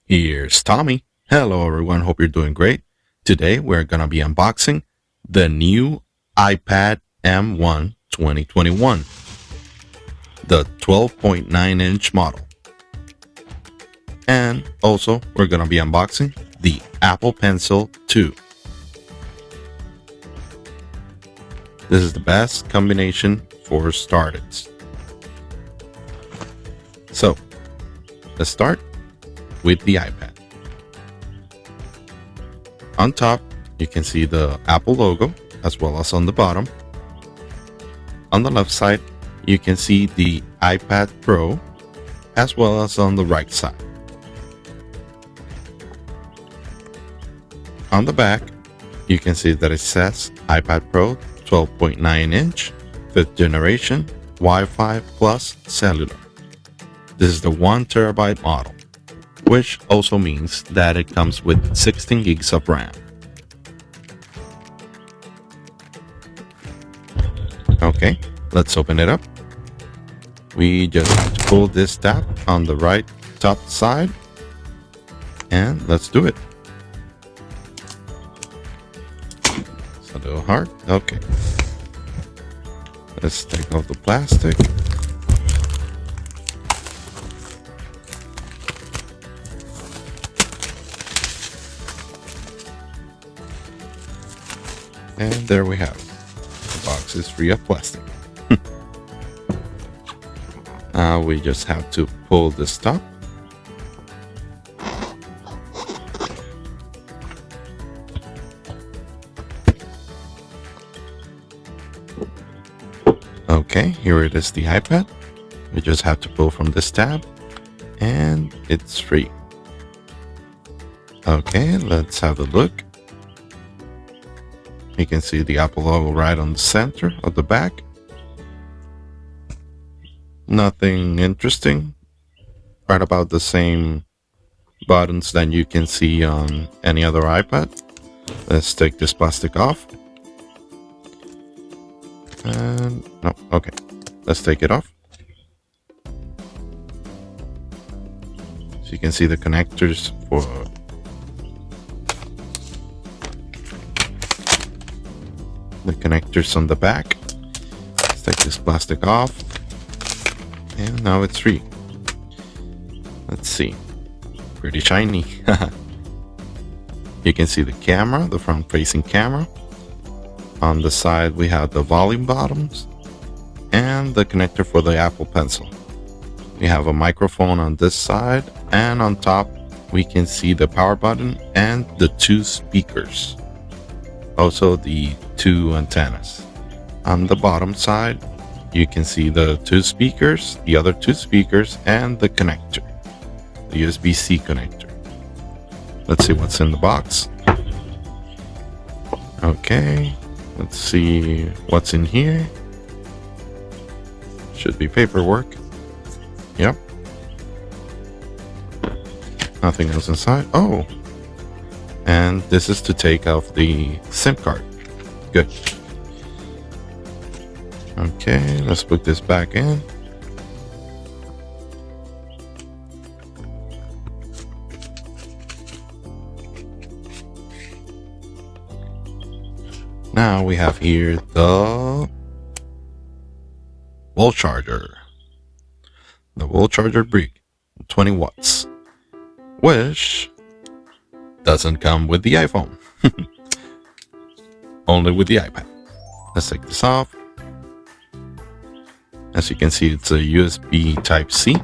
Here's Tommy. Hello everyone, hope you're doing great. Today we're going to be unboxing the new iPad M1 2021, the 12.9-inch model. And also we're going to be unboxing the Apple Pencil 2. This is the best combination for starters. So, let's start with the iPad. On top, you can see the Apple logo as well as on the bottom. On the left side, you can see the iPad Pro as well as on the right side. On the back, you can see that it says iPad Pro 12.9-inch, 5th generation, Wi-Fi plus cellular. This is the 1TB model, which also means that it comes with 16 gigs of RAM. Okay, let's open it up. We just have to pull this tab on the right top side, and let's do it. It's a little hard. Okay. Let's take off the plastic. And there we have it. The box is free of plastic. Now we just have to pull this top. Okay, here it is, the iPad. We just have to pull from this tab and it's free. Okay, let's have a look. You can see the Apple logo right on the center of the back. Nothing interesting. Right about the same buttons that you can see on any other iPad. Let's take this plastic off. And no, okay. Let's take it off. So you can see the connectors for on the back. Let's take this plastic off, and now it's free. Let's see, pretty shiny. You can see the camera, the front facing camera. On the side we have the volume buttons and the connector for the Apple Pencil. We have a microphone on this side, and on top we can see the power button and the 2 speakers. Also the 2 antennas. On the bottom side, you can see the 2 speakers, the other 2 speakers, and the connector, the USB-C connector. Let's see what's in the box. Okay, let's see what's in here. Should be paperwork. Yep. Nothing else inside. Oh, and this is to take off the SIM card. Good. Okay, let's put this back in. Now we have here the wall charger. The wall charger brick, 20 watts, which doesn't come with the iPhone. Only with the iPad. Let's take this off. As you can see, it's a USB Type-C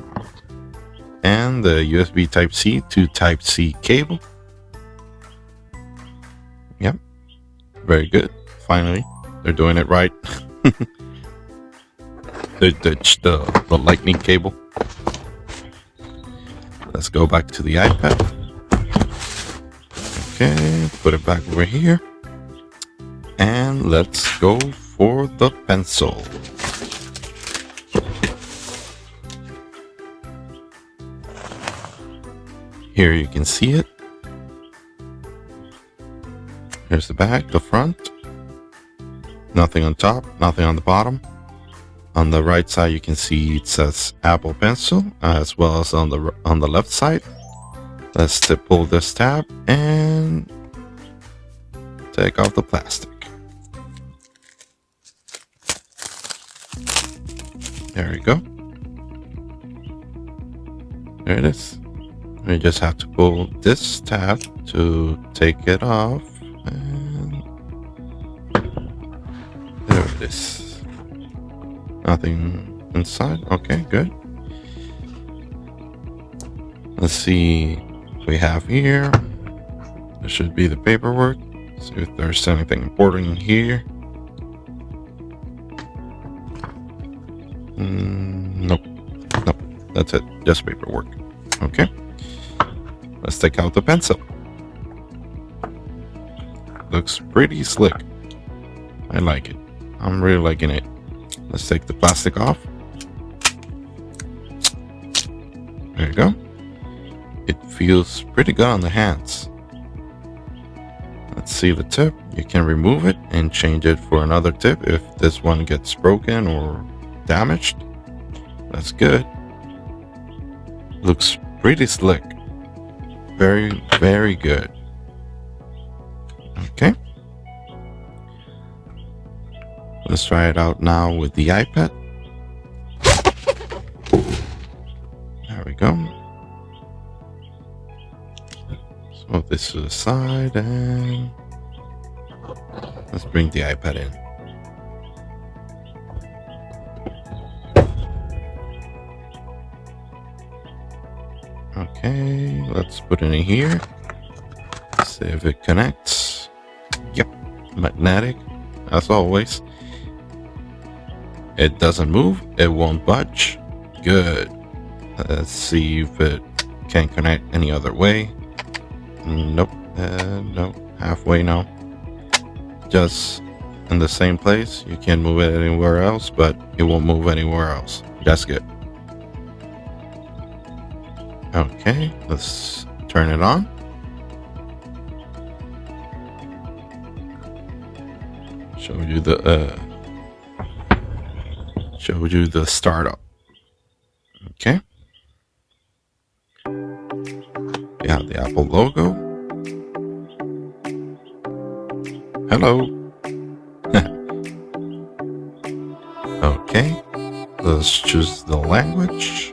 and the USB Type-C to Type-C cable. Yep, very good. Finally, they're doing it right. They ditched the lightning cable. Let's go back to the iPad. Okay, put it back over here. And let's go for the pencil. Here you can see it. Here's the back, the front. Nothing on top, nothing on the bottom. On the right side, you can see it says Apple Pencil, as well as on the left side. Let's pull this tab and take off the plastic. There we go. There it is. We just have to pull this tab to take it off. And there it is. Nothing inside. Okay, good. Let's see what we have here. This should be the paperwork. See if there's anything important here. Nope. Nope. That's it. Just paperwork. Okay. Let's take out the pencil. Looks pretty slick. I like it. I'm really liking it. Let's take the plastic off. There you go. It feels pretty good on the hands. Let's see the tip. You can remove it and change it for another tip if this one gets broken or damaged. That's good. Looks pretty slick. Very, very good. Okay. Let's try it out now with the iPad. There we go. So this to the side and let's bring the iPad in. Okay, let's put it in here. See if it connects. Yep, magnetic, as always. It doesn't move, it won't budge. Good. Let's see if it can connect any other way. Nope, nope, halfway now. Just in the same place. You can't move it anywhere else, but it won't move anywhere else. That's good. Okay, let's turn it on. Show you the startup. Okay. We have the Apple logo. Hello. Okay. Let's choose the language.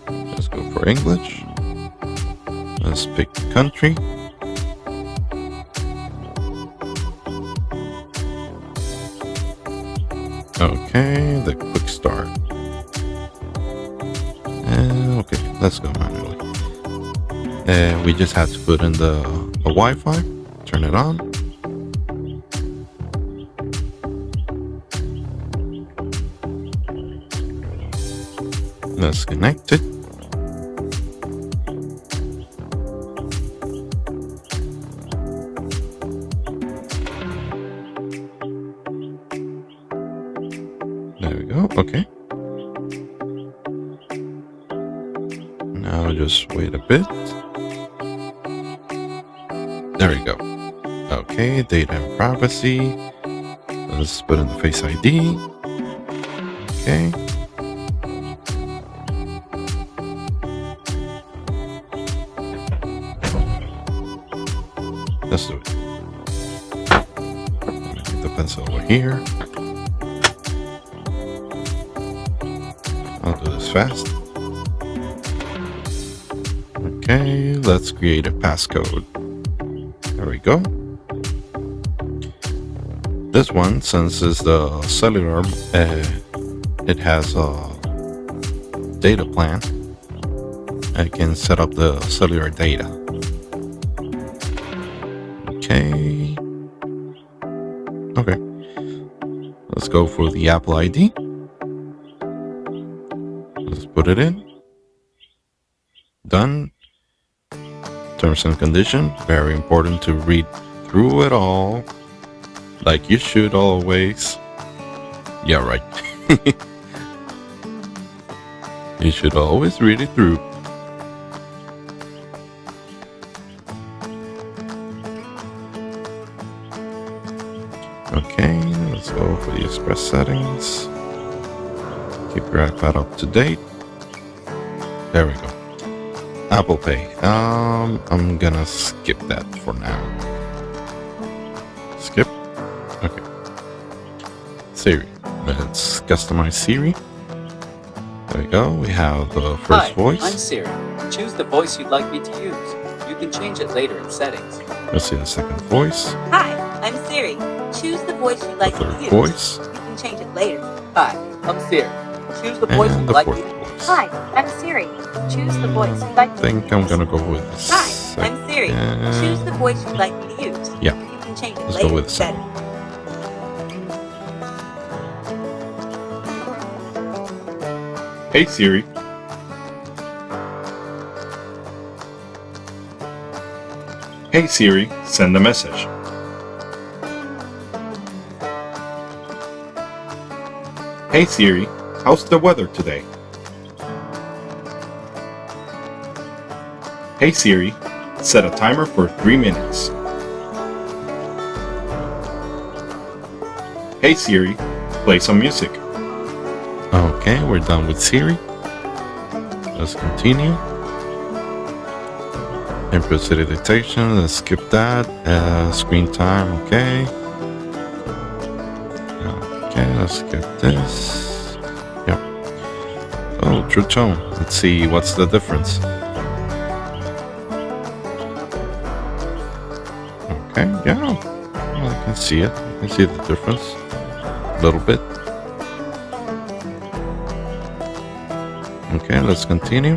Let's go for English. Let's pick the country. Okay, the quick start. Okay, let's go manually. We just have to put in the Wi-Fi. Turn it on. Let's connect it. There we go. Okay. Now just wait a bit. There we go. Okay, data and privacy. Let's put in the Face ID. Okay. Let's do it. Let me get the pencil over here. I'll do this fast. Okay, let's create a passcode. There we go. This one, since it's the cellular, it has a data plan. I can set up the cellular data. Okay. Okay. Let's go for the Apple ID. Let's put it in. Done. Terms and conditions. Very important to read through it all. Like you should always. Yeah, right. You should always read it through. Okay, let's go for the express settings. Keep your iPad up to date. There we go. Apple Pay. I'm gonna skip that for now. Skip. Okay. Siri. Let's customize Siri. There we go. We have the first voice. I'm Siri. Choose the voice you'd like me to use. You can change it later in settings. Let's see the second voice. Hi, I'm Siri. Choose the voice you'd like The me to third use. voice. You can change it later. Hi, I'm Siri. Choose the voice And you'd the like me fourth to use. voice. Hi, I'm Siri. Choose the voice you'd like I me to think use. I'm gonna go with this. Hi, I'm Siri. Choose the voice you'd like me to use. Yeah. You can change it Let's later. go with in the settings. Hey Siri. Hey Siri, send a message. Hey Siri, how's the weather today? Hey Siri, set a timer for 3 minutes. Hey Siri, play some music. Okay, we're done with Siri. Let's continue. Input city dictation, let's skip that. Screen time, okay. Okay, let's skip this. Yep. Oh, true tone. Let's see what's the difference. Okay, yeah. Well, I can see it. I can see the difference. A little bit. Okay, let's continue.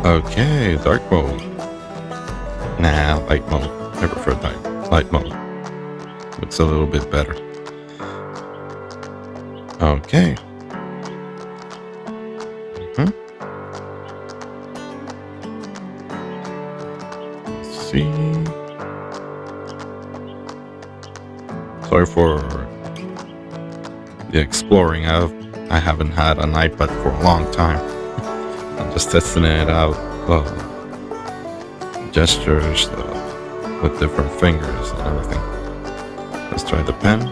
Okay, dark mode. Nah, light mode. I prefer light mode. It's a little bit better. Okay. Let's see. Sorry for the exploring. I haven't had an iPad for a long time. I'm just testing it out. Gestures with different fingers and everything. Let's try the pen,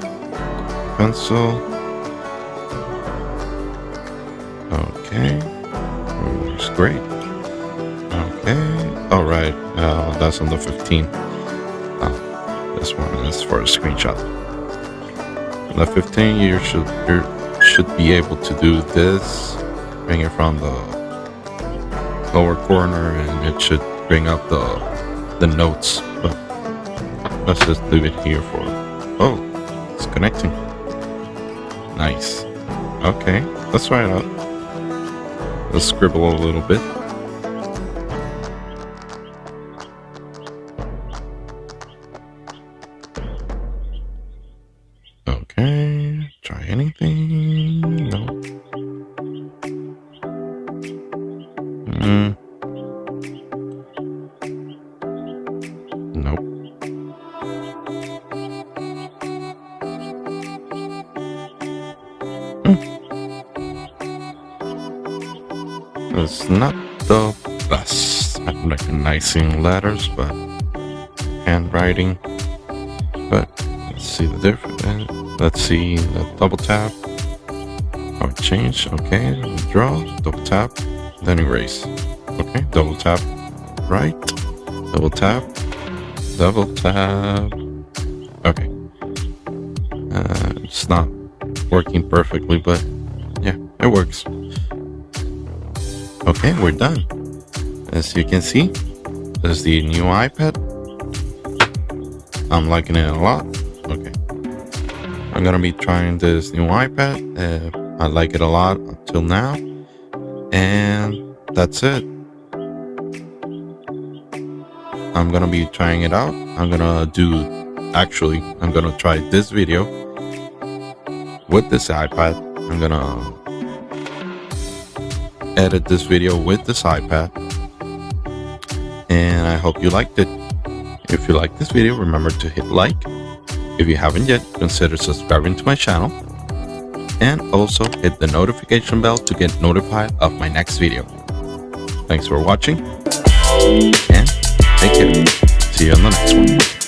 pencil. Okay, looks great. Okay, all right. That's on the 15. This one is for a screenshot. On the 15, you should be able to do this. Bring it from the lower corner, and it should bring up the notes. But let's just leave it here for. Oh, it's connecting. Nice. Okay, let's try it out. Let's scribble a little bit. Okay, try anything. No. Nope. It's not the best at recognizing letters, but handwriting. But let's see the difference. Let's see the double tap. Oh, change. Okay, draw. Double tap, then erase. Okay, double tap. Right. Double tap. Double tap. Okay. It's not working perfectly, but yeah, it works. Okay, we're done. As you can see, there's the new iPad. I'm liking it a lot. Okay. I'm gonna be trying this new iPad. I like it a lot until now. And that's it. I'm gonna be trying it out. I'm gonna try this video with this iPad. I'm gonna edit this video with this iPad, and I hope you liked it. If you liked this video, remember to hit like. If you haven't yet, consider subscribing to my channel, and also hit the notification bell to get notified of my next video. Thanks for watching, and take care. See you on the next one.